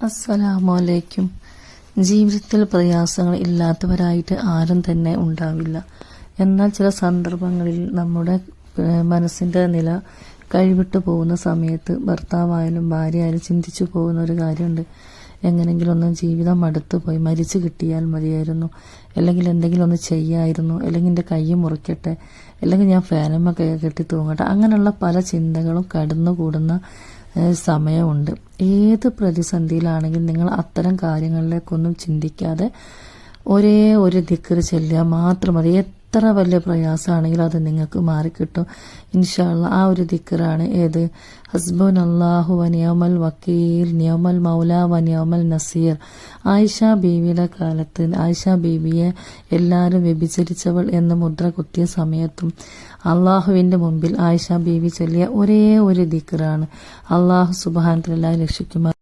അസ്സലാമലൈക്കും. ജീവിതത്തിൽ പ്രയാസങ്ങൾ ഇല്ലാത്തവരായിട്ട് ആരും തന്നെ ഉണ്ടാവില്ല. എന്നാൽ ചില സന്ദർഭങ്ങളിൽ നമ്മുടെ മനസ്സിന്റെ നില കൈവിട്ടു പോകുന്ന സമയത്ത് ഭർത്താവായാലും ഭാര്യയായാലും ചിന്തിച്ചു പോകുന്ന ഒരു കാര്യമുണ്ട്. എങ്ങനെങ്കിലും ഒന്ന് ജീവിതം മടുത്തു പോയി മരിച്ചു കിട്ടിയാൽ മതിയായിരുന്നു, അല്ലെങ്കിൽ എന്തെങ്കിലും ഒന്ന് ചെയ്യായിരുന്നു, അല്ലെങ്കിൽ എൻ്റെ കൈ മുറിക്കട്ടെ, അല്ലെങ്കിൽ ഞാൻ ഫാനമ്മ കെട്ടി തൂങ്ങട്ടെ. അങ്ങനെയുള്ള പല ചിന്തകളും കടന്നുകൂടുന്ന സമയമുണ്ട്. ഏത് പ്രതിസന്ധിയിലാണെങ്കിലും നിങ്ങൾ അത്തരം കാര്യങ്ങളിലേക്കൊന്നും ചിന്തിക്കാതെ ഒരേ ഒരു ദിക്ർ ചൊല്ലുക മാത്രം മതി. എത്ര വലിയ പ്രയാസമാണെങ്കിലും അത് നിങ്ങൾക്ക് മാറിക്കിട്ടും ഇൻഷാ അല്ലാഹ്. ആ ഒരു ദിക്റാണ് ഏത്? ഹസ്ബുനല്ലാഹു വ നിഅമൽ വക്കീൽ, നിഅമൽ മൗല വ നിഅമൽ നസീർ. ആയിഷ ബീവിയുടെ കാലത്ത് ആയിഷ ബീവിയെ എല്ലാവരും വ്യഭിചരിച്ചവൾ എന്ന് മുദ്ര കുത്തിയ സമയത്തും അള്ളാഹുവിന്റെ മുമ്പിൽ ആയിഷ ബീവി ചൊല്ലിയ ഒരേ ഒരു ദിക്റാണ്. അള്ളാഹു സുബ്ഹാനഹു വ തആല രക്ഷിക്കുമാർ.